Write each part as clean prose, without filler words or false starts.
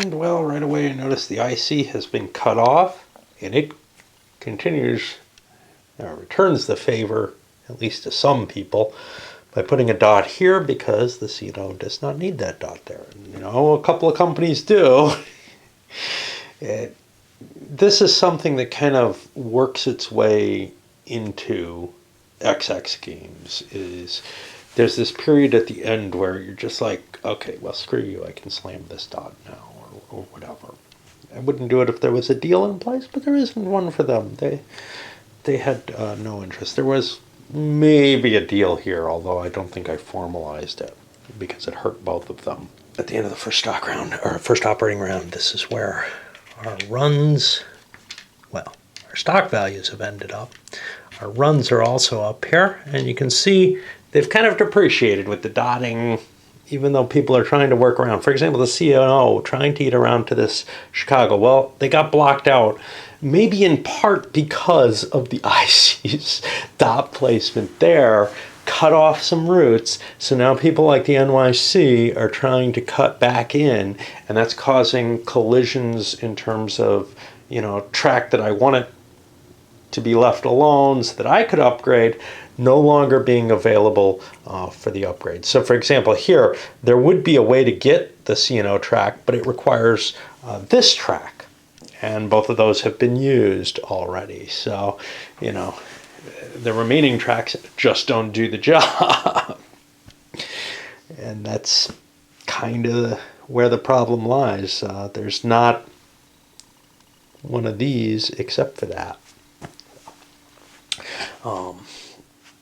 And well, right away I notice the IC has been cut off, and it continues, returns the favor, at least to some people, by putting a dot here because the CNO does not need that dot there. And, a couple of companies do. This is something that kind of works its way into XX games. There's this period at the end where you're just like, okay, well, screw you, I can slam this dot now, or whatever. I wouldn't do it if there was a deal in place, but there isn't one for them. They had no interest. There was maybe a deal here, although I don't think I formalized it because it hurt both of them. At the end of the first stock round, or first operating round, this is where our runs, well, our stock values have ended up. Our runs are also up here, and you can see they've kind of depreciated with the dotting, even though people are trying to work around. For example, the CNO trying to eat around to this Chicago. Well, they got blocked out, maybe in part because of the IC's dot placement there, cut off some routes. So now people like the NYC are trying to cut back in, and that's causing collisions in terms of, track that I wanted to be left alone so that I could upgrade, no longer being available for the upgrade. So for example, here, there would be a way to get the CNO track, but it requires this track. And both of those have been used already. So, the remaining tracks just don't do the job. And that's kind of where the problem lies. There's not one of these except for that.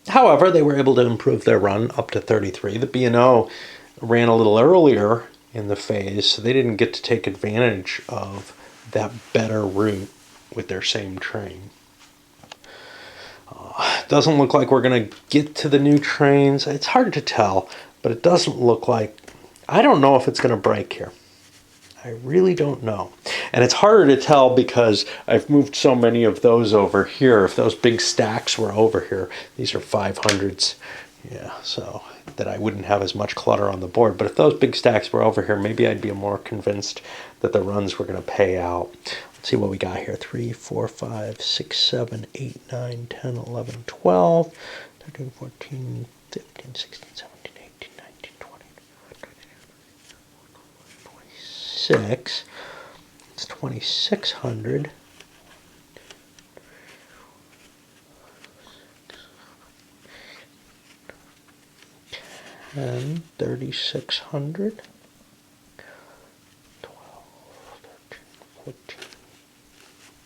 However, they were able to improve their run up to 33. The B&O ran a little earlier in the phase, so they didn't get to take advantage of that better route with their same train. Doesn't look like we're going to get to the new trains. It's hard to tell, but it doesn't look like... I don't know if it's going to break here. I really don't know. And it's harder to tell because I've moved so many of those over here. If those big stacks were over here, these are 500s. Yeah, so that I wouldn't have as much clutter on the board. But if those big stacks were over here, maybe I'd be more convinced that the runs were going to pay out. Let's see what we got here. 3, 4, 5, 6, 7, 8, 9, 10, 11, 12, 13, 14, 15, 16, 17, 18, 19, 20, 26. It's 2,600. And 3,600. 12, 13, 14,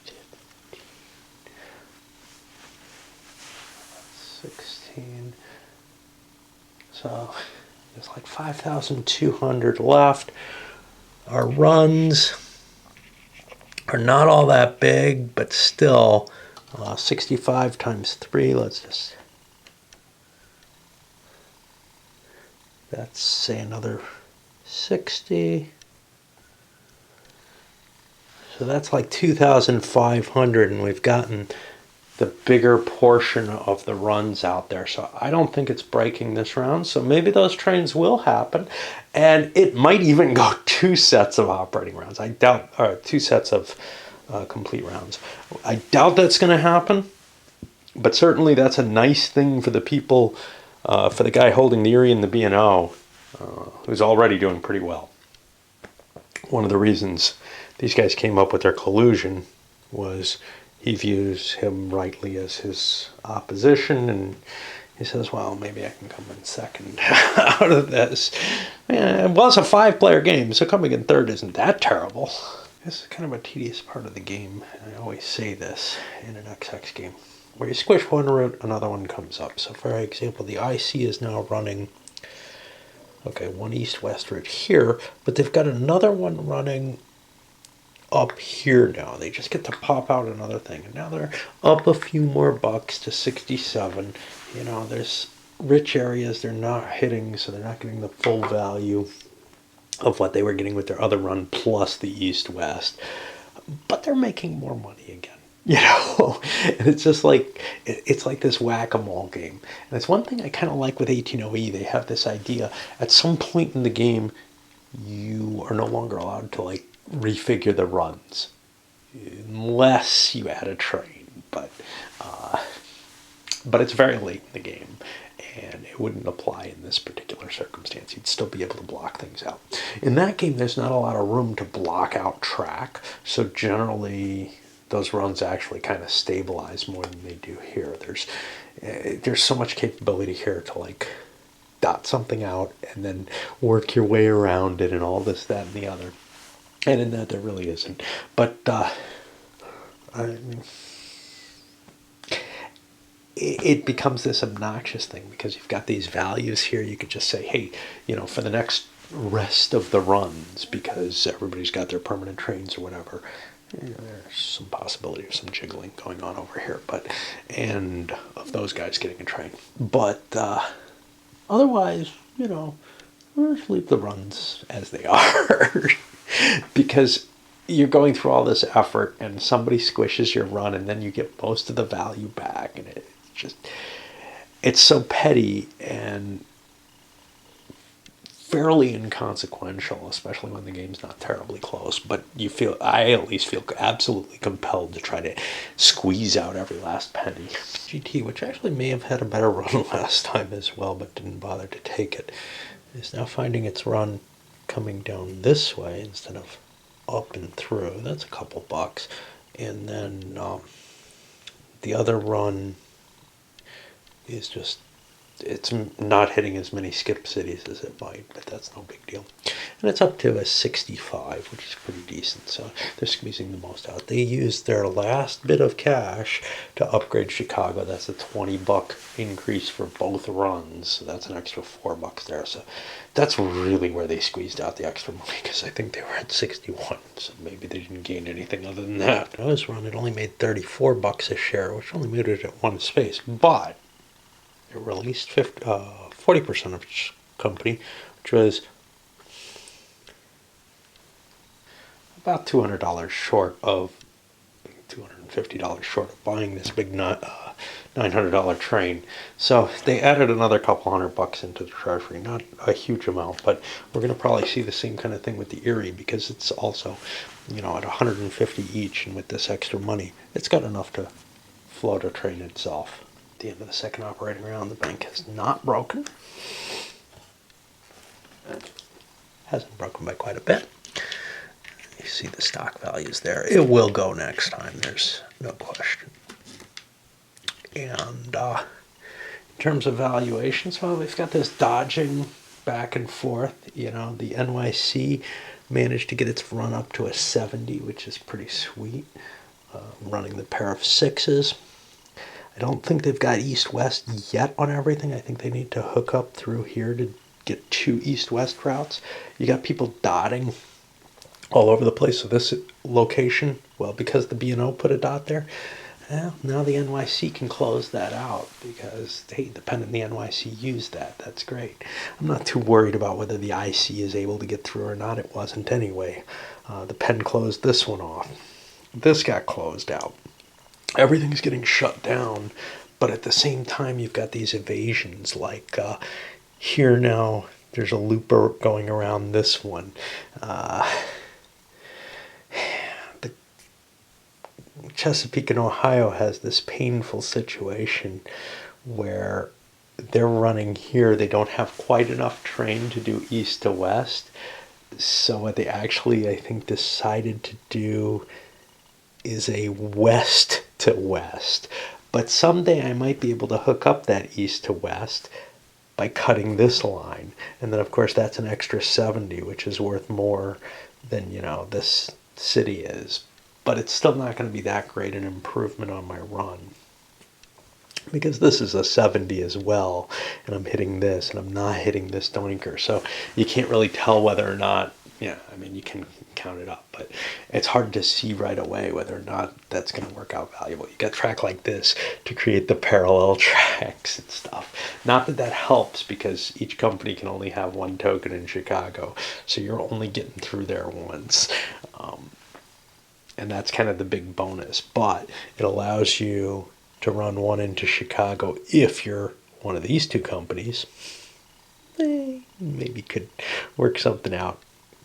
15, 16. So there's like 5,200 left. Our runs are not all that big, but still 65 times 3. Let's just... That's, say, another 60. So that's like 2,500, and we've gotten the bigger portion of the runs out there. So I don't think it's breaking this round. So maybe those trains will happen. And it might even go 2 sets of operating rounds. I doubt, or 2 sets of complete rounds. I doubt that's going to happen. But certainly that's a nice thing for the people, for the guy holding the Erie and the B&O, who's already doing pretty well. One of the reasons these guys came up with their collusion was he views him rightly as his opposition, and he says, well, maybe I can come in second out of this. It was a 5-player game, so coming in third isn't that terrible. This is kind of a tedious part of the game. I always say this in an XX game. Where you squish one route, another one comes up. So for example, the IC is now running, okay, one east-west route here, but they've got another one running up here now. They just get to pop out another thing. And now they're up a few more bucks to 67. There's rich areas they're not hitting, so they're not getting the full value of what they were getting with their other run plus the east-west. But they're making more money again. And it's just like, it's like this whack-a-mole game. And it's one thing I kind of like with 18OE. They have this idea, at some point in the game, you are no longer allowed to, refigure the runs unless you add a train, but it's very late in the game, and it wouldn't apply in this particular circumstance. You'd still be able to block things out. In that game, there's not a lot of room to block out track, so generally those runs actually kind of stabilize more than they do here. There's so much capability here to like dot something out and then work your way around it and all this, that, and the other. And in that, there really isn't. But it becomes this obnoxious thing because you've got these values here. You could just say, hey, for the next rest of the runs, because everybody's got their permanent trains or whatever, there's some possibility of some jiggling going on over here, and of those guys getting a train. But otherwise, just leave the runs as they are. Because you're going through all this effort and somebody squishes your run and then you get most of the value back, and it's so petty and fairly inconsequential, especially when the game's not terribly close. But I at least feel absolutely compelled to try to squeeze out every last penny. GT, which actually may have had a better run last time as well, but didn't bother to take it, is now finding its run coming down this way instead of up and through. That's a couple bucks. And then the other run is just, it's not hitting as many skip cities as it might, but that's no big deal. And it's up to a 65, which is pretty decent, so they're squeezing the most out. They used their last bit of cash to upgrade Chicago. That's a $20 increase for both runs, so that's an extra $4 there. So that's really where they squeezed out the extra money, because I think they were at 61, so maybe they didn't gain anything other than that. This run, it only made $34 a share, which only made it at one space, but it released 40% of its company, which was about $200 short of $250 short of buying this big $900 train. So they added another couple $100 into the treasury, not a huge amount, but we're going to probably see the same kind of thing with the Erie, because it's also, at 150 each, and with this extra money, it's got enough to float a train itself. At the end of the second operating round, the bank has not broken. Hasn't broken by quite a bit. You see the stock values there. It will go next time, there's no question. And in terms of valuations, well, we've got this dodging back and forth. The NYC managed to get its run up to a 70, which is pretty sweet. Running the pair of sixes. I don't think they've got east-west yet on everything. I think they need to hook up through here to get 2 east-west routes. You got people dotting all over the place. So this location, well, because the B&O put a dot there, well, now the NYC can close that out, because, hey, the Penn and the NYC used that. That's great. I'm not too worried about whether the IC is able to get through or not. It wasn't anyway. The Penn closed this one off. This got closed out. Everything's getting shut down, but at the same time, you've got these evasions. Like here now, there's a looper going around this one. The Chesapeake and Ohio has this painful situation where they're running here. They don't have quite enough train to do east to west. So what they actually, I think, decided to do is a west to west. But someday I might be able to hook up that east to west by cutting this line. And then, of course, that's an extra 70, which is worth more than, this city is. But it's still not going to be that great an improvement on my run, because this is a 70 as well, and I'm hitting this, and I'm not hitting this doinker. So you can't really tell whether or not, you can count it up, but it's hard to see right away whether or not that's going to work out valuable. You got a track like this to create the parallel tracks and stuff. Not that that helps, because each company can only have one token in Chicago, so you're only getting through there once. And that's kind of the big bonus, but it allows you to run one into Chicago if you're one of these two companies. Maybe could work something out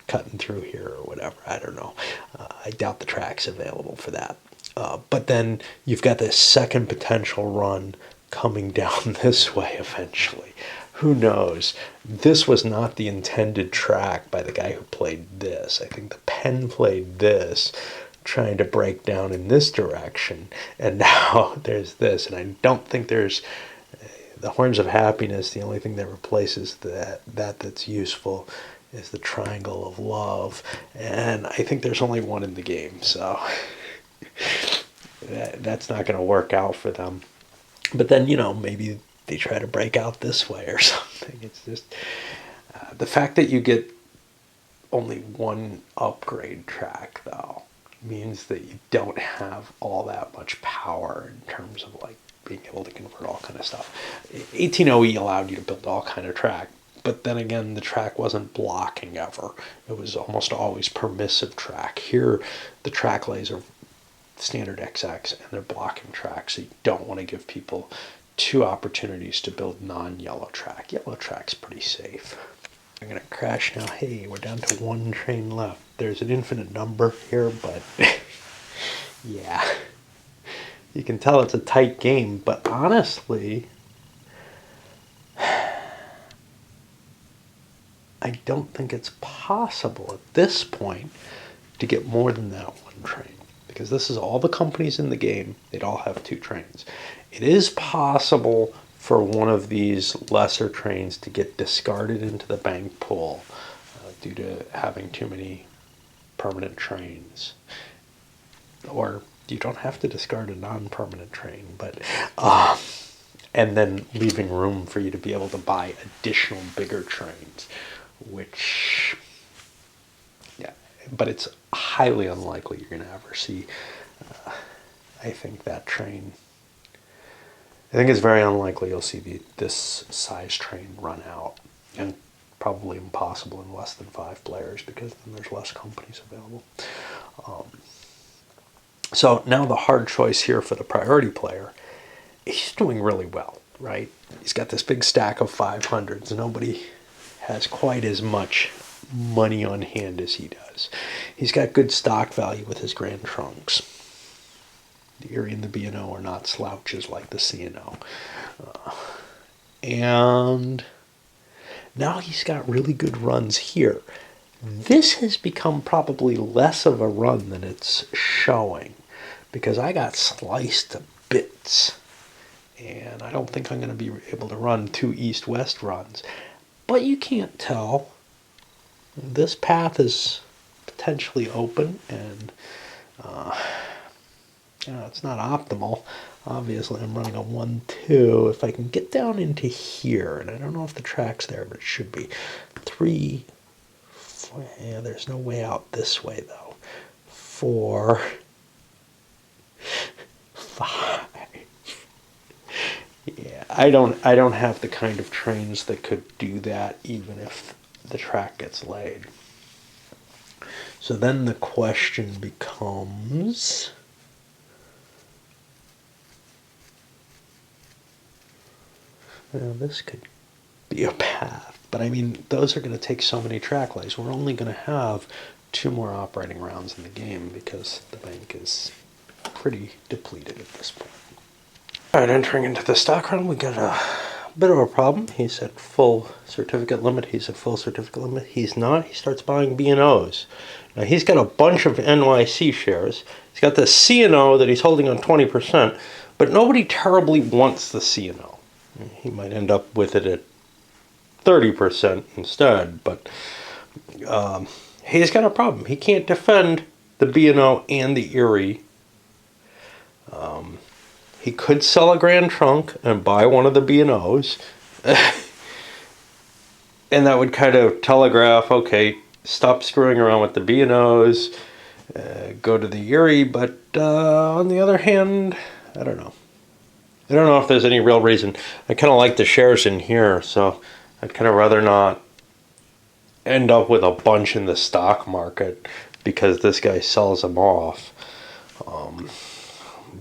cutting through here or whatever. I don't know. I doubt the track's available for that. But then you've got this second potential run coming down this way eventually. Who knows? This was not the intended track by the guy who played this. I think the pen played this, trying to break down in this direction, and now there's this. And I don't think there's the Horns of Happiness. The only thing that replaces that's useful is the Triangle of Love, and I think there's only one in the game, so that's not going to work out for them. But then, maybe they try to break out this way or something. It's just the fact that you get only one upgrade track, though, means that you don't have all that much power in terms of like being able to convert all kind of stuff. 18OE allowed you to build all kind of track, but then again, the track wasn't blocking ever. It was almost always permissive track. Here, the track lays are standard XX and they're blocking track, so you don't want to give people two opportunities to build non-yellow track. Yellow track's pretty safe. I'm going to crash now. Hey, we're down to one train left. There's an infinite number here, but yeah. You can tell it's a tight game, but honestly, I don't think it's possible at this point to get more than that one train, because this is all the companies in the game. They'd all have two trains. It is possible for one of these lesser trains to get discarded into the bank pool due to having too many permanent trains. Or you don't have to discard a non-permanent train, but and then leaving room for you to be able to buy additional bigger trains, which, yeah, but it's highly unlikely you're going to ever see, I think, that train. I think it's very unlikely you'll see this size train run out, and probably impossible in less than 5 players, because then there's less companies available. So now the hard choice here for the priority player, he's doing really well, right? He's got this big stack of 500s. Nobody has quite as much money on hand as he does. He's got good stock value with his Grand Trunks. The Erie and the B&O are not slouches like the C&O. And now he's got really good runs here. This has become probably less of a run than it's showing, because I got sliced to bits. And I don't think I'm going to be able to run 2 east-west runs. But you can't tell. This path is potentially open, and it's not optimal. Obviously, I'm running a 1-2. If I can get down into here, and I don't know if the track's there, but it should be. 3, 4, yeah, there's no way out this way, though. 4, 5. Yeah, I don't have the kind of trains that could do that, even if the track gets laid. So then the question becomes, well, this could be a path, but I mean, those are going to take so many track lays. We're only going to have 2 more operating rounds in the game because the bank is pretty depleted at this point. All right, entering into the stock round, we got a bit of a problem. He's at full certificate limit. He's at full certificate limit. He's not. He starts buying B&Os. Now, he's got a bunch of NYC shares. He's got the C&O that he's holding on 20%, but nobody terribly wants the C&O. He might end up with it at 30% instead, but he's got a problem. He can't defend the B&O and the Erie. He could sell a Grand Trunk and buy one of the B&Os. And that would kind of telegraph, okay, stop screwing around with the B&Os, go to the Erie. But on the other hand, I don't know. I don't know if there's any real reason. I kind of like the shares in here, so I'd kind of rather not end up with a bunch in the stock market because this guy sells them off.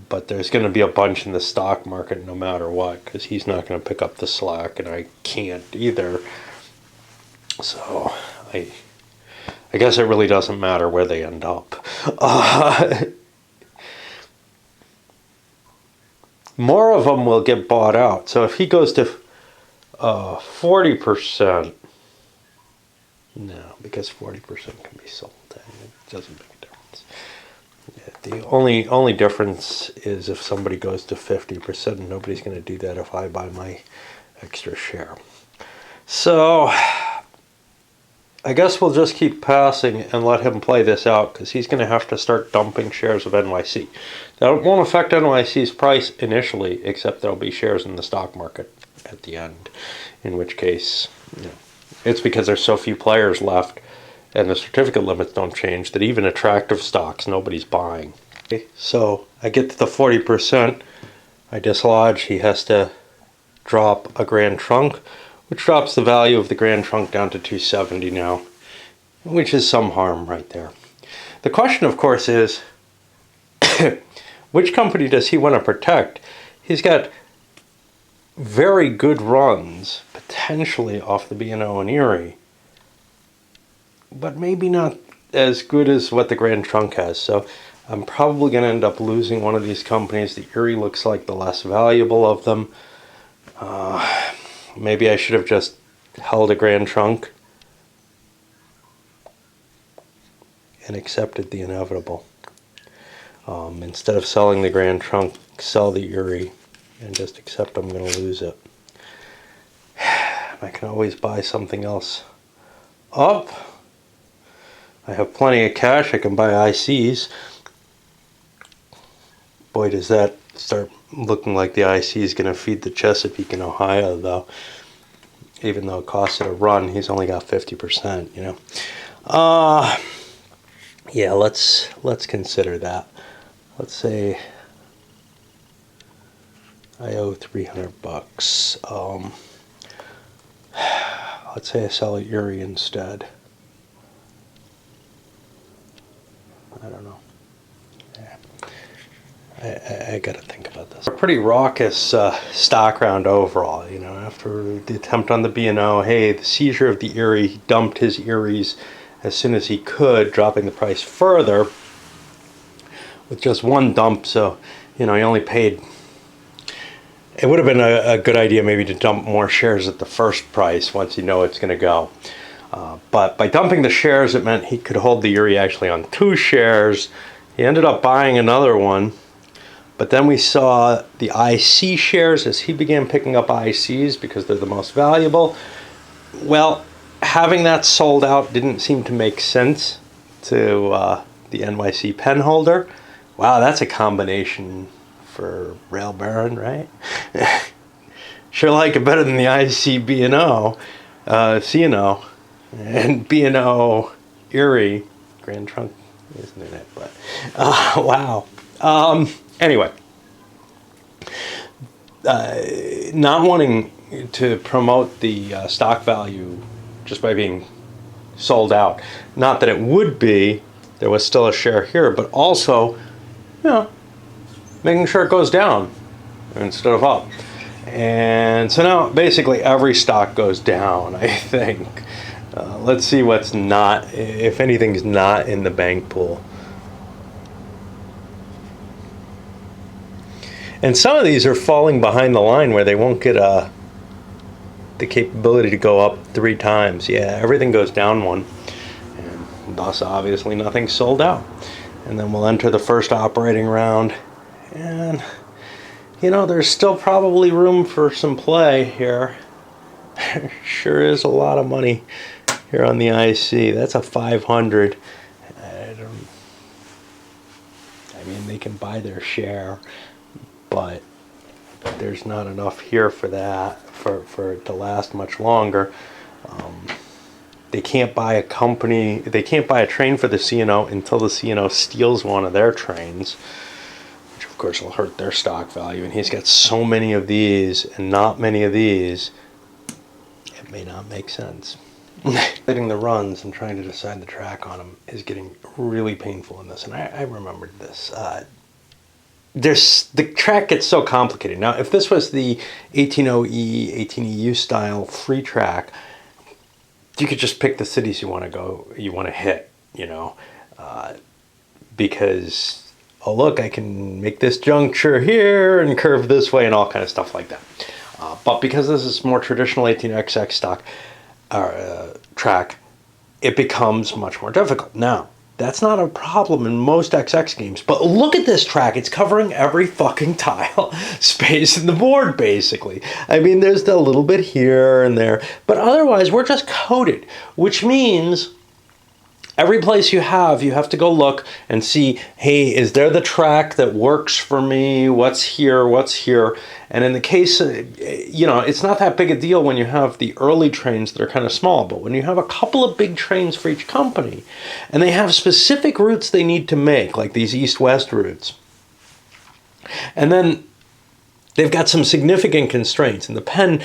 But there's going to be a bunch in the stock market no matter what, because he's not going to pick up the slack, and I can't either. So I I guess it really doesn't matter where they end up. Uh, more of them will get bought out. So if he goes to 40%, no, because 40% can be sold. It doesn't make a difference. Yeah, the only difference is if somebody goes to 50%, and nobody's going to do that if I buy my extra share. So I guess we'll just keep passing and let him play this out, because he's going to have to start dumping shares of NYC. That won't affect NYC's price initially, except there'll be shares in the stock market at the end, in which case, it's because there's so few players left and the certificate limits don't change that even attractive stocks nobody's buying. Okay, so I get to the 40%, I dislodge, he has to drop a Grand Trunk, which drops the value of the Grand Trunk down to 270 now, which is some harm right there. The question, of course, is which company does he want to protect? He's got very good runs, potentially off the B&O and Erie, but maybe not as good as what the Grand Trunk has. So I'm probably going to end up losing one of these companies. The Erie looks like the less valuable of them. Maybe I should have just held a Grand Trunk and accepted the inevitable. Instead of selling the Grand Trunk, sell the Erie and just accept I'm going to lose it. I can always buy something else up. I have plenty of cash. I can buy ICs. Boy, does that start looking like the IC is going to feed the Chesapeake in Ohio, though. Even though it costs it a run, he's only got 50%, Yeah, let's consider that. Let's say I owe $300. Let's say I sell at Erie instead. I don't know. I got to think about this. A pretty raucous stock round overall, after the attempt on the B&O. Hey, the seizure of the Erie, he dumped his Eries as soon as he could, dropping the price further with just one dump. So, he only paid. It would have been a good idea maybe to dump more shares at the first price once you know it's going to go. But by dumping the shares, it meant he could hold the Erie actually on 2 shares. He ended up buying another one. But then we saw the IC shares as he began picking up ICs because they're the most valuable. Well, having that sold out didn't seem to make sense to the NYC pen holder. Wow, that's a combination for Rail Baron, right? Sure like it better than the IC B&O, C&O, and B&O Erie. Grand Trunk isn't in it, but wow. Anyway, not wanting to promote the stock value just by being sold out. Not that it would be, there was still a share here, but also, making sure it goes down instead of up. And so now basically every stock goes down, I think. Let's see what's not, if anything's not in the bank pool. And some of these are falling behind the line where they won't get the capability to go up 3 times. Yeah, everything goes down 1. And thus, obviously, nothing's sold out. And then we'll enter the first operating round. And, there's still probably room for some play here. Sure is a lot of money here on the IC. That's a 500. They can buy their share. But there's not enough here for that, for it to last much longer. They can't buy a train for the C&O until the C&O steals one of their trains, which of course will hurt their stock value. And he's got so many of these and not many of these, it may not make sense. Getting the runs and trying to decide the track on them is getting really painful in this. And I remembered this. The track gets so complicated. Now, if this was the 18OE, 18EU style free track, you could just pick the cities you want to hit, because, oh, look, I can make this juncture here and curve this way and all kind of stuff like that. But because this is more traditional 18XX stock track, it becomes much more difficult. Now, that's not a problem in most XX games, but look at this track. It's covering every fucking tile space in the board, basically. I mean, there's a little bit here and there, but otherwise we're just coated, which means every place you have to go look and see, hey, is there the track that works for me? What's here? And in the case, it's not that big a deal when you have the early trains that are kind of small, but when you have a couple of big trains for each company, and they have specific routes they need to make, like these east-west routes, and then they've got some significant constraints. In the Penn,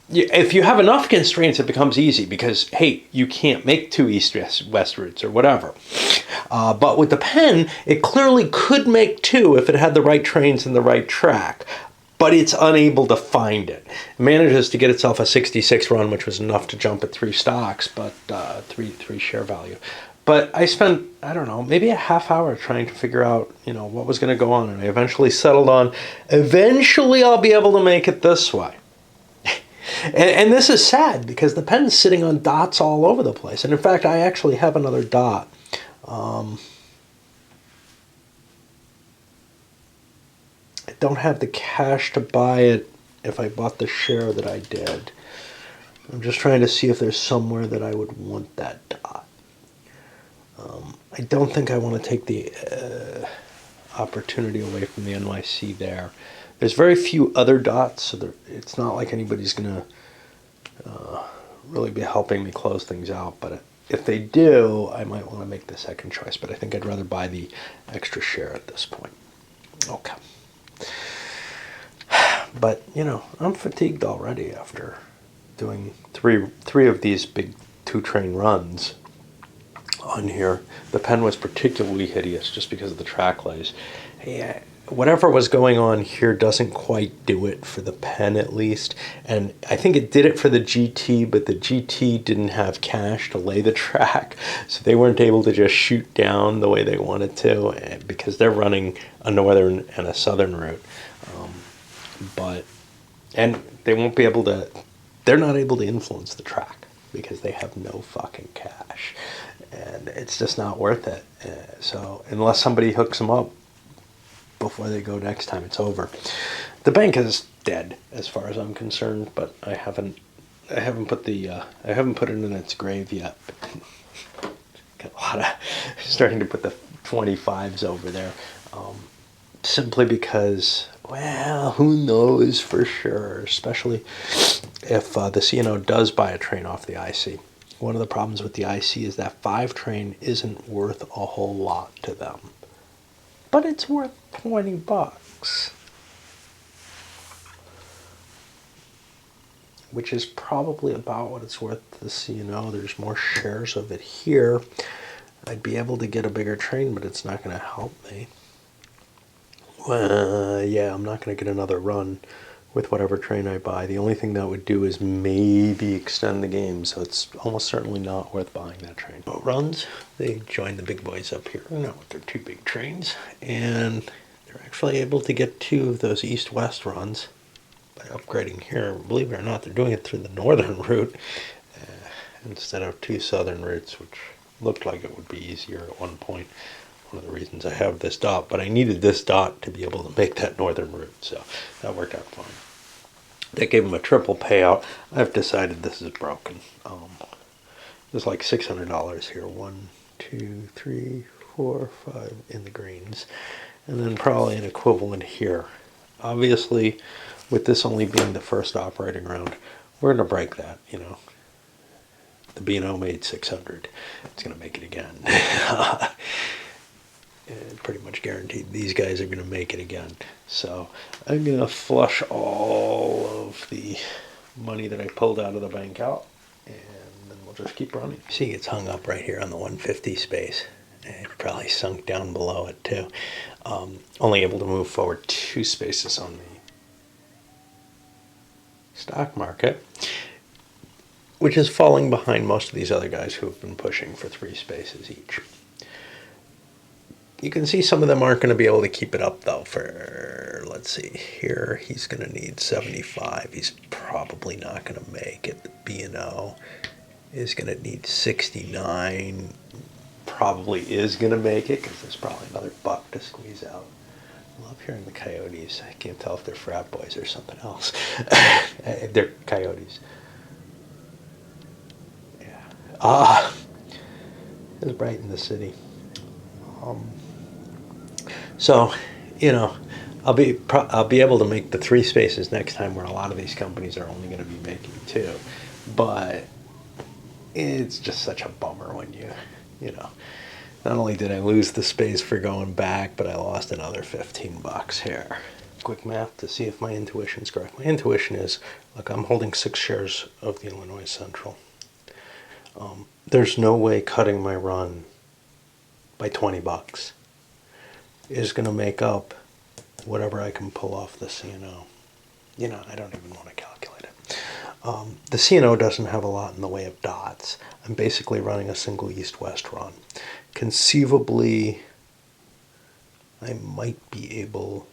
if you have enough constraints, it becomes easy because, hey, you can't make two east-west routes or whatever. But with the Penn, it clearly could make two if it had the right trains and the right track. But it's unable to find it. It manages to get itself a 66 run, which was enough to jump at 3 stocks, but three share value. But I spent, I don't know, maybe a half hour trying to figure out, what was going to go on. And I eventually settled on, eventually I'll be able to make it this way. And this is sad because the Penn's sitting on dots all over the place. And in fact, I actually have another dot. I don't have the cash to buy it if I bought the share that I did. I'm just trying to see if there's somewhere that I would want that dot. I don't think I want to take the opportunity away from the NYC there. There's very few other dots, so it's not like anybody's going to really be helping me close things out. But if they do, I might want to make the second choice. But I think I'd rather buy the extra share at this point. Okay. But, I'm fatigued already after doing three of these big 2-train runs on here. The Penn was particularly hideous just because of the track lays. Hey, whatever was going on here doesn't quite do it for the Penn, at least. And I think it did it for the GT, but the GT didn't have cash to lay the track, so they weren't able to just shoot down the way they wanted to, because they're running a northern and a southern route. And they won't be able to, they're not able to influence the track because they have no fucking cash. And it's just not worth it. So unless somebody hooks them up before they go next time, it's over. The bank is dead as far as I'm concerned, but I haven't put it in its grave yet. Got a lot of starting to put the 25s over there, simply because, well, who knows for sure, especially if the C&O does buy a train off the IC. One of the problems with the IC is that 5 train isn't worth a whole lot to them. But it's worth $20. Which is probably about what it's worth to the C&O. There's more shares of it here. I'd be able to get a bigger train, but it's not going to help me. Well, yeah, I'm not going to get another run with whatever train I buy. The only thing that would do is maybe extend the game, so it's almost certainly not worth buying that train. Boat runs, they join the big boys up here, not with their 2 big trains, and they're actually able to get 2 of those east-west runs by upgrading here. Believe it or not, they're doing it through the northern route instead of 2 southern routes, which looked like it would be easier at one point. One of the reasons I have this dot, but I needed this dot to be able to make that northern route, so that worked out fine. That gave them a triple payout. I've decided this is broken. There's like $600 here. 1, 2, 3, 4, 5 in the greens, and then probably an equivalent here. Obviously, with this only being the first operating round, we're going to break that. The B&O made 600. It's going to make it again. Pretty much guaranteed these guys are going to make it again. So I'm going to flush all of the money that I pulled out of the bank out, and then we'll just keep running. See, it's hung up right here on the 150 space. It probably sunk down below it too. Only able to move forward 2 spaces on the stock market. which is falling behind most of these other guys who have been pushing for 3 spaces each. You can see some of them aren't going to be able to keep it up, though, for, let's see, here he's going to need 75. He's probably not going to make it. The B&O is going to need 69. Probably is going to make it, because there's probably another buck to squeeze out. I love hearing the coyotes. I can't tell if they're frat boys or something else. They're coyotes. Yeah. It's bright in the city. So, I'll be able to make the 3 spaces next time, where a lot of these companies are only going to be making 2. But it's just such a bummer when not only did I lose the space for going back, but I lost another $15 here. Quick math to see if my intuition's correct. My intuition is, look, I'm holding 6 shares of the Illinois Central. There's no way cutting my run by $20 is going to make up whatever I can pull off the C&O. I don't even want to calculate it. The C&O doesn't have a lot in the way of dots. I'm basically running a single east-west run. Conceivably, I might be able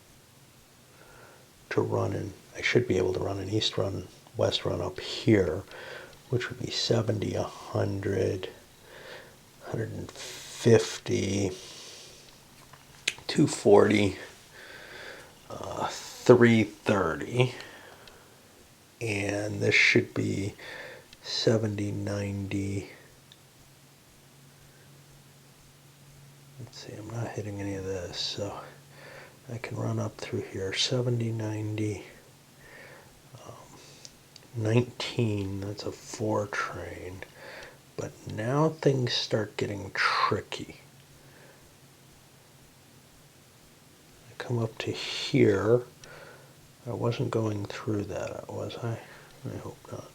to I should be able to run an east run, west run up here, which would be 70, 100, 150, 240, 330, and this should be 70, 90. Let's see, I'm not hitting any of this, so I can run up through here, 70, 90, 19, that's a 4 train. But now things start getting tricky. I come up to here. I wasn't going through that, was I? I hope not.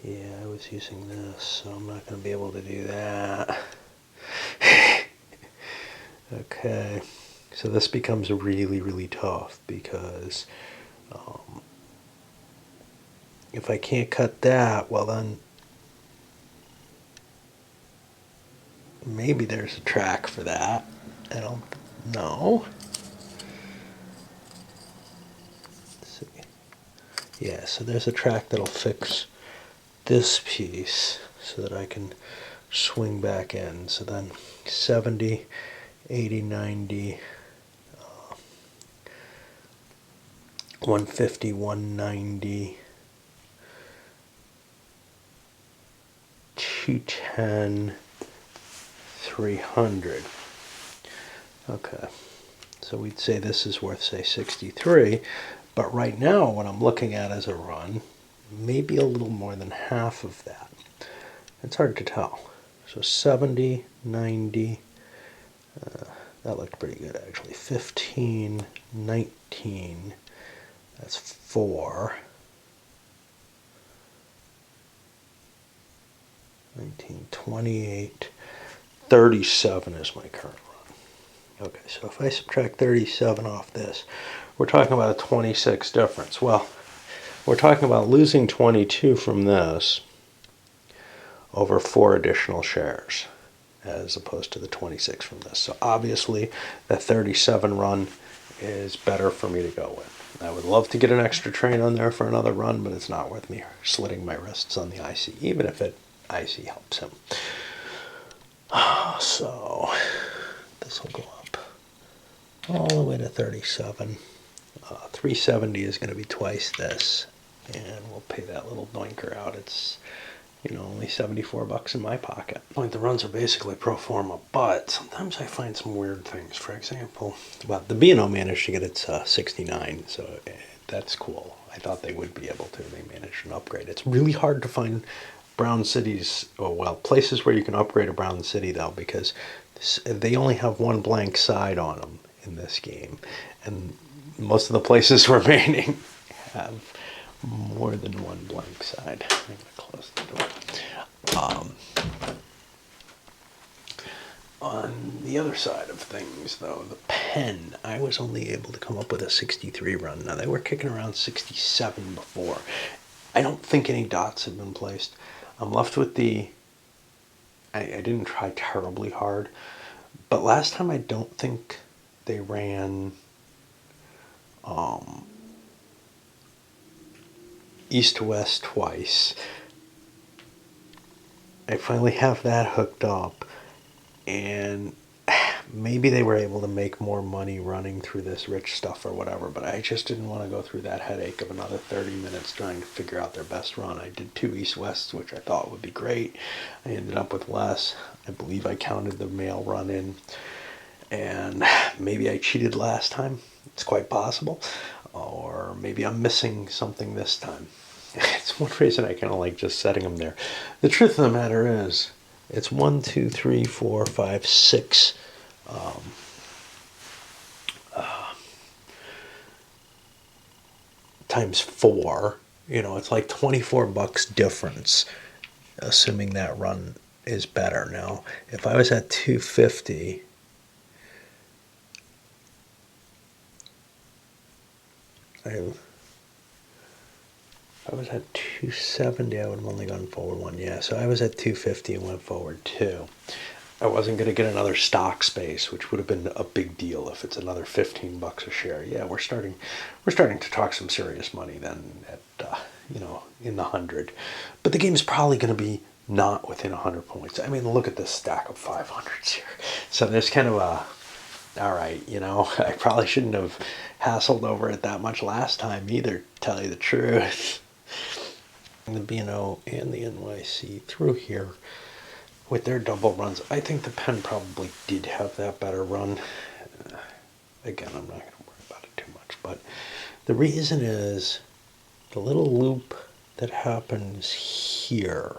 Yeah, I was using this, so I'm not going to be able to do that. Okay, so this becomes really, really tough, because if I can't cut that, well then maybe there's a track for that. I don't know. Let's see. Yeah, so there's a track that'll fix this piece so that I can swing back in. So then 70, 80, 90, 150, 190, 210, 300. Okay, so we'd say this is worth, say, 63, but right now what I'm looking at as a run, maybe a little more than half of that. It's hard to tell. So 70, 90, that looked pretty good actually. 15, 19, that's 4. 19, 28, 37 is my current run. Okay, so if I subtract 37 off this, we're talking about a 26 difference. Well, we're talking about losing 22 from this over 4 additional shares, as opposed to the 26 from this. So obviously, the 37 run is better for me to go with. I would love to get an extra train on there for another run, but it's not worth me slitting my wrists on the IC, even if IC helps him. So this will go up all the way to 37. 370 is going to be twice this, and we'll pay that little doinker out. It's only $74 in my pocket. Like, the runs are basically pro forma, but sometimes I find some weird things. For example, well, the B&O managed to get its 69, so that's cool. I thought they would be able to. They managed an upgrade. It's really hard to find brown cities, places where you can upgrade a brown city, though, because they only have one blank side on them in this game, and most of the places remaining have more than one blank side. I'm going to close the door. On the other side of things, though, the Penn, I was only able to come up with a 63 run. Now, they were kicking around 67 before. I don't think any dots have been placed. I'm left with the... I didn't try terribly hard, but last time I don't think they ran east to west twice. I finally have that hooked up, and maybe they were able to make more money running through this rich stuff or whatever, but I just didn't want to go through that headache of another 30 minutes trying to figure out their best run. I did 2 east-wests, which I thought would be great. I ended up with less. I believe I counted the male run in, and maybe I cheated last time. It's quite possible. Or maybe I'm missing something this time. It's one reason I kind of like just setting them there. The truth of the matter is, it's 1, 2, 3, 4, 5, 6 times 4. You know, it's like $24 difference, assuming that run is better. Now, if I was at 250, if I was at 270, I would have only gone forward 1. Yeah, so I was at 250 and went forward 2. I wasn't going to get another stock space, which would have been a big deal if it's another $15 a share. Yeah, we're starting to talk some serious money then at in the 100. But the game's probably going to be not within 100 points. I mean, look at this stack of 500s here. So there's kind of all right, I probably shouldn't have hassled over it that much last time either, to tell you the truth. The B&O and the NYC through here with their double runs. I think the Penn probably did have that better run. Again, I'm not going to worry about it too much, but the reason is the little loop that happens here.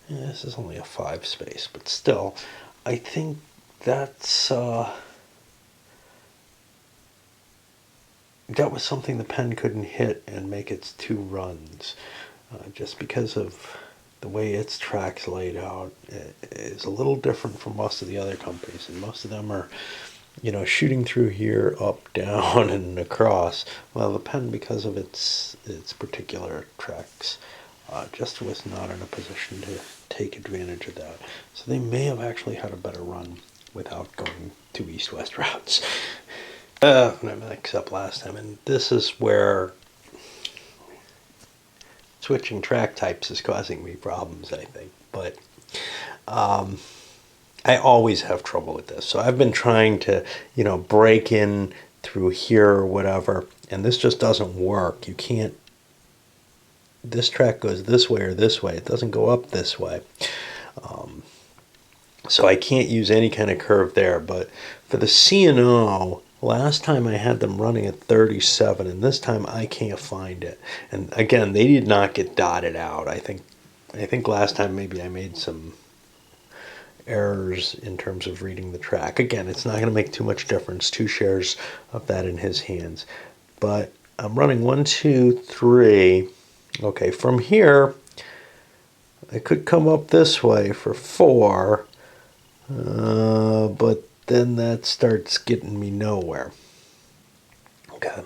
This is only a 5 space, but still, I think that's that was something the Penn couldn't hit and make its 2 runs, just because of the way its track's laid out. It is a little different from most of the other companies, and most of them are, shooting through here, up, down, and across. Well, the Penn, because of its particular tracks, just was not in a position to take advantage of that. So they may have actually had a better run without going 2 east-west routes. Except last time, and this is where switching track types is causing me problems, I think. But I always have trouble with this. So I've been trying to, break in through here or whatever, and this just doesn't work. You can't, this track goes this way or this way. It doesn't go up this way. So I can't use any kind of curve there. But for the C&O, last time I had them running at 37, and this time I can't find it. And again, they did not get dotted out. I think last time maybe I made some errors in terms of reading the track. Again, it's not going to make too much difference. 2 shares of that in his hands. But I'm running 1, 2, 3. Okay, from here, I could come up this way for 4. But then that starts getting me nowhere. Okay,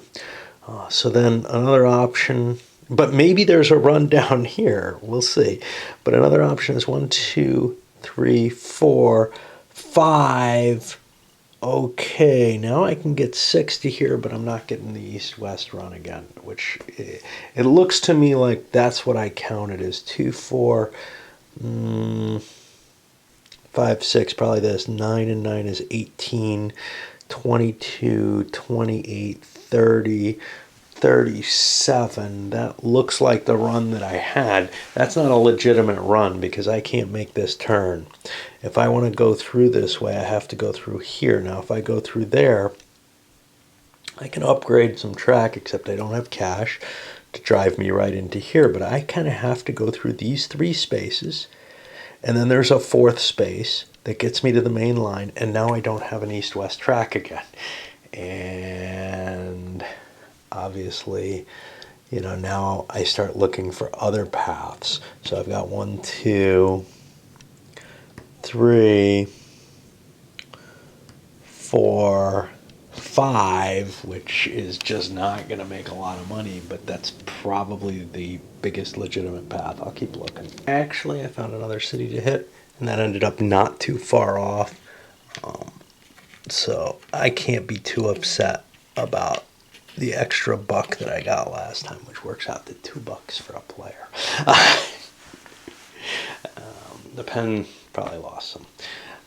so then another option, but maybe there's a run down here. We'll see. But another option is 1, 2, 3, 4, 5. Okay, now I can get 60 here, but I'm not getting the east-west run again, which it looks to me like that's what I counted as 2, 4, 5, 6, probably this. 9 and 9 is 18, 22, 28, 30, 37. That looks like the run that I had. That's not a legitimate run because I can't make this turn. If I want to go through this way, I have to go through here. Now, if I go through there, I can upgrade some track, except I don't have cash to drive me right into here. But I kind of have to go through these 3 spaces. And then there's a 4th space that gets me to the main line, and now I don't have an east-west track again. And obviously, now I start looking for other paths. So I've got 1, 2, 3, live, which is just not going to make a lot of money, but that's probably the biggest legitimate path. I'll keep looking. Actually, I found another city to hit, and that ended up not too far off. So I can't be too upset about the extra buck that I got last time, which works out to $2 for a player. The pen probably lost some,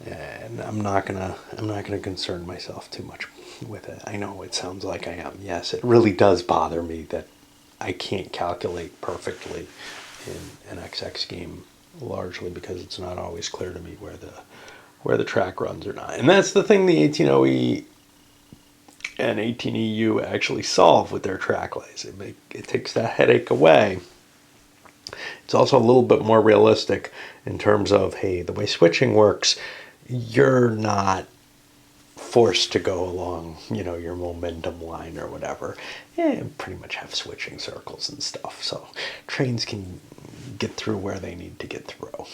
and I'm not gonna concern myself too much with it. I know it sounds like I am. Yes, it really does bother me that I can't calculate perfectly in an XX game, largely because it's not always clear to me where the track runs or not. And that's the thing the 18OE and 18EU actually solve with their track lays. It takes that headache away. It's also a little bit more realistic in terms of, hey, the way switching works, you're not forced to go along, your momentum line or whatever. Pretty much have switching circles and stuff. So trains can get through where they need to get through.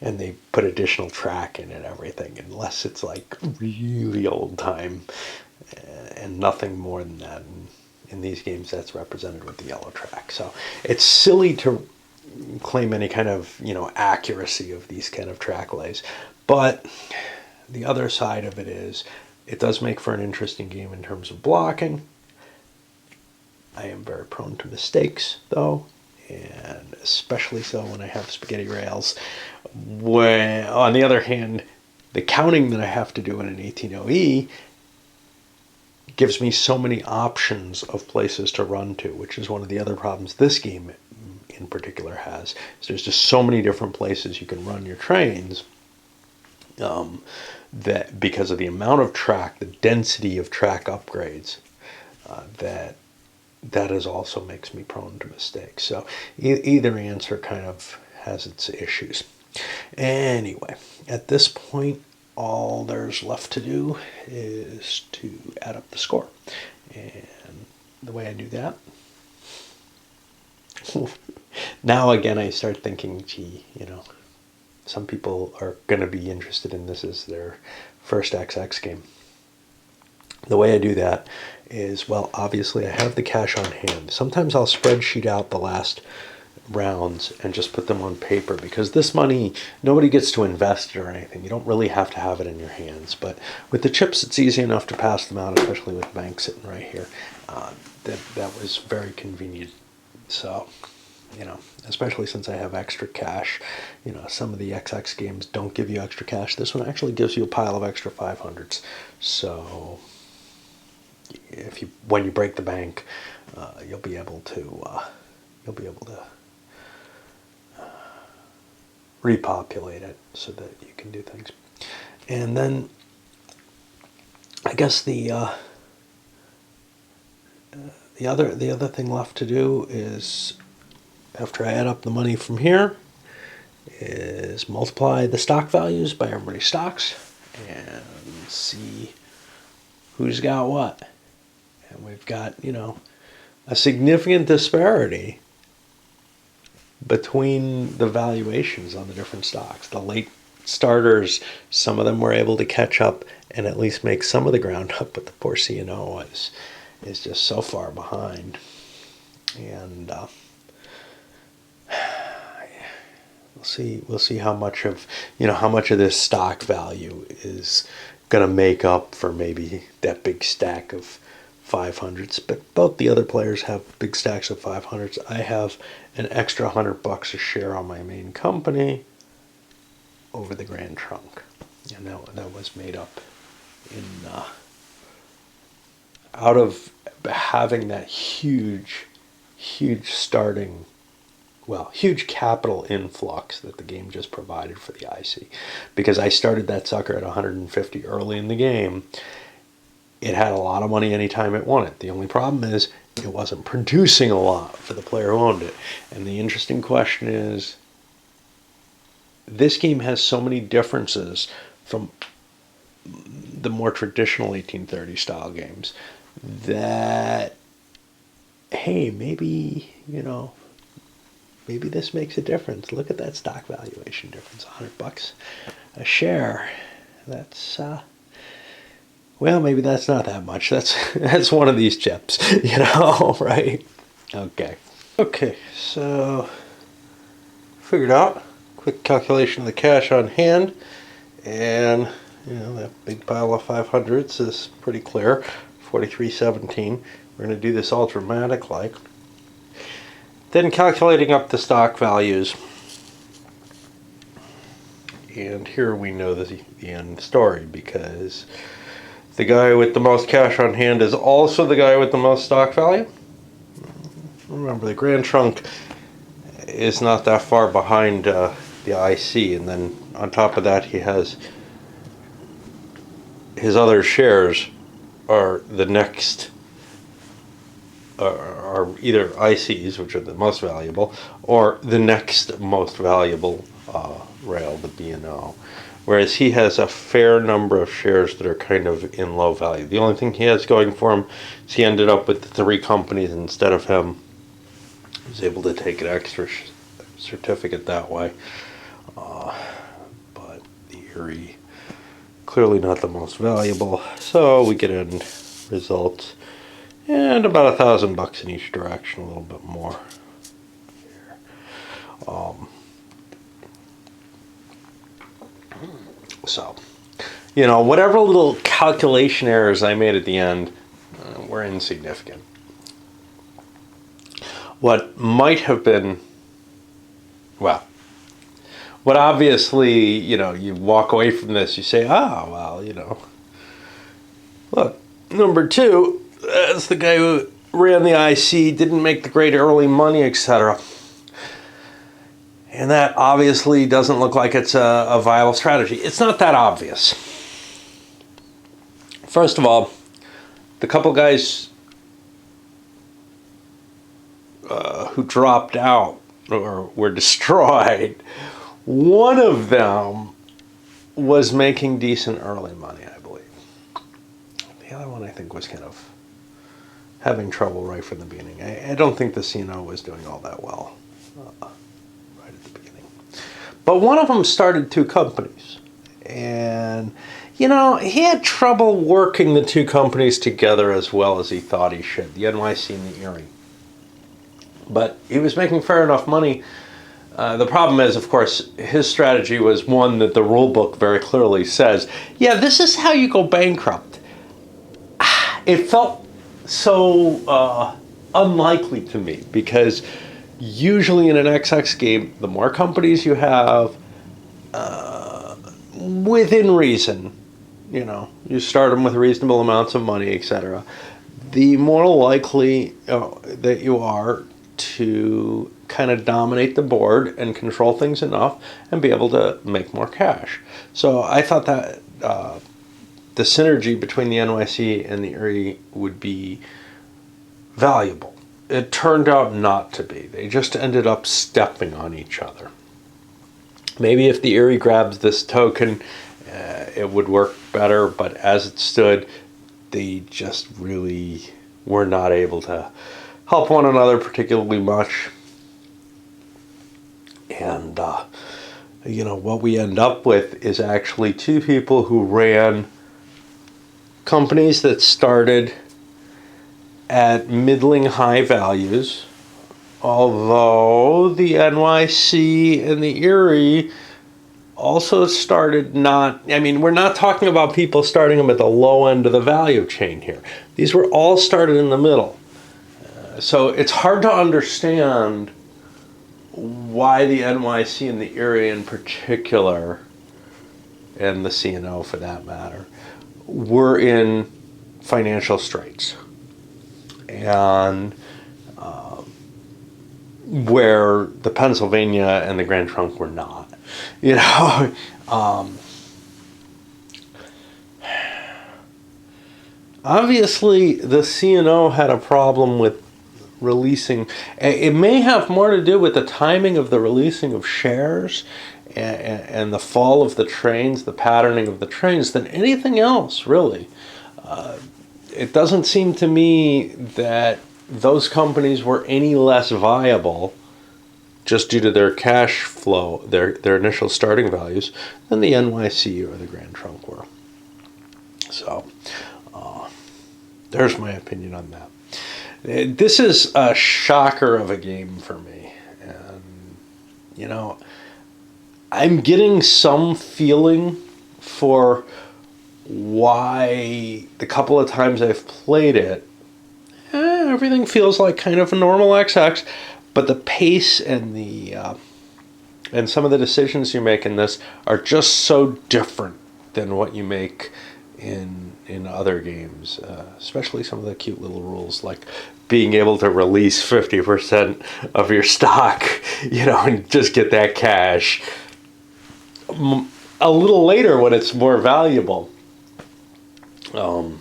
And they put additional track in and everything, unless it's like really old time and nothing more than that. In these games, that's represented with the yellow track. So it's silly to claim any kind of, accuracy of these kind of track lays. But the other side of it is it does make for an interesting game in terms of blocking. I am very prone to mistakes, though, and especially so when I have spaghetti rails. When, on the other hand, the counting that I have to do in an 18OE gives me so many options of places to run to, which is one of the other problems this game in particular has. Is there's just so many different places you can run your trains, that because of the amount of track, the density of track upgrades, that is also makes me prone to mistakes. So either answer kind of has its issues. Anyway, at this point, all there's left to do is to add up the score. And the way I do that, now again I start thinking, gee, some people are going to be interested in this as their first XX game. The way I do that is, well, obviously I have the cash on hand. Sometimes I'll spreadsheet out the last rounds and just put them on paper, because this money, nobody gets to invest it or anything. You don't really have to have it in your hands. But with the chips, it's easy enough to pass them out, especially with the bank sitting right here. That was very convenient. So, especially since I have extra cash. Some of the XX games don't give you extra cash. This one actually gives you a pile of extra 500s. So when you break the bank, you'll be able to repopulate it so that you can do things. And then I guess the other thing left to do is, after I add up the money from here, is multiply the stock values by everybody's stocks and see who's got what. And we've got, a significant disparity between the valuations on the different stocks. The late starters, some of them were able to catch up and at least make some of the ground up, but the poor C&O is just so far behind. And we'll see how much of this stock value is going to make up for maybe that big stack of 500s. But both the other players have big stacks of 500s. I have an extra $100 a share on my main company over the Grand Trunk, and that was made up in out of having that huge starting, huge capital influx that the game just provided for the IC. Because I started that sucker at 150 early in the game. It had a lot of money anytime it won it. The only problem is it wasn't producing a lot for the player who owned it. And the interesting question is, this game has so many differences from the more traditional 1830 style games that, hey, maybe this makes a difference. Look at that stock valuation difference, $100 a share. That's well, maybe that's not that much. That's one of these chips, right? Okay. Okay, so figured out. Quick calculation of the cash on hand, and that big pile of 500s is pretty clear. 4317. We're going to do this all dramatic like. Then calculating up the stock values. And here we know the end story, because the guy with the most cash on hand is also the guy with the most stock value. Remember, the Grand Trunk is not that far behind the IC, and then on top of that he has his other shares are the next, are either ICs, which are the most valuable, or the next most valuable rail, the B&O. Whereas he has a fair number of shares that are kind of in low value. The only thing he has going for him is he ended up with the 3 companies instead of him. He was able to take an extra certificate that way. But the Erie, clearly not the most valuable. So we get end results. And about $1,000 in each direction, a little bit more. So, whatever little calculation errors I made at the end were insignificant. What might have been, what obviously, you walk away from this, you say, look, number 2, that's the guy who ran the IC, didn't make the great early money, etc. And that obviously doesn't look like it's a viable strategy. It's not that obvious. First of all, the couple guys who dropped out or were destroyed, one of them was making decent early money, I believe. The other one, I think, was kind of having trouble right from the beginning. I don't think the C&O was doing all that well right at the beginning. But one of them started 2 companies. And, he had trouble working the 2 companies together as well as he thought he should, the NYC and the Erie. But he was making fair enough money. The problem is, of course, his strategy was one that the rule book very clearly says, this is how you go bankrupt. It felt so unlikely to me, because usually in an XX game, the more companies you have, within reason, you start them with reasonable amounts of money, etc., the more likely that you are to kind of dominate the board and control things enough and be able to make more cash. So I thought that the synergy between the NYC and the Erie would be valuable. It turned out not to be. They just ended up stepping on each other. Maybe if the Erie grabs this token, it would work better, but as it stood, they just really were not able to help one another particularly much. And, what we end up with is actually 2 people who ran companies that started at middling high values, although the NYC and the Erie also started we're not talking about people starting them at the low end of the value chain here. These were all started in the middle. So it's hard to understand why the NYC and the Erie in particular, and the C&O for that matter, were in financial straits. And where the Pennsylvania and the Grand Trunk were not. Obviously the C&O had a problem with releasing. It may have more to do with the timing of the releasing of shares and the fall of the trains, the patterning of the trains, than anything else, really. It doesn't seem to me that those companies were any less viable just due to their cash flow, their initial starting values, than the NYC or the Grand Trunk were. So there's my opinion on that. This is a shocker of a game for me. And, you know, I'm getting some feeling for why the couple of times I've played it, everything feels like kind of a normal XX, but the pace and and some of the decisions you make in this are just so different than what you make in other games, especially some of the cute little rules like being able to release 50% of your stock, and just get that cash a little later when it's more valuable. And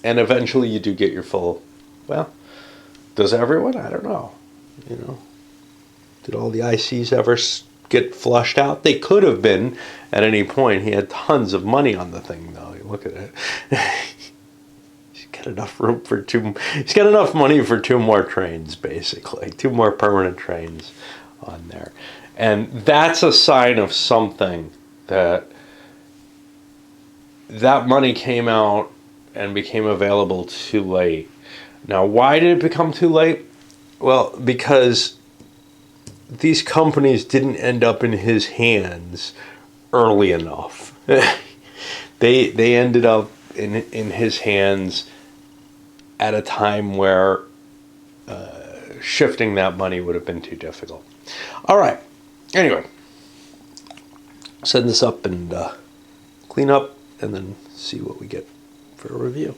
eventually you do get your full, well, does everyone? I don't know. Did all the ICs ever get flushed out? They could have been at any point. He had tons of money on the thing, though. You look at it. He's got enough room for he's got enough money for 2 more trains, basically. 2 more permanent trains on there. And that's a sign of something, that money came out and became available too late. Now, why did it become too late? Well, because these companies didn't end up in his hands early enough. They ended up in his hands at a time where shifting that money would have been too difficult. All right. Anyway, send this up and clean up, and then see what we get for a review.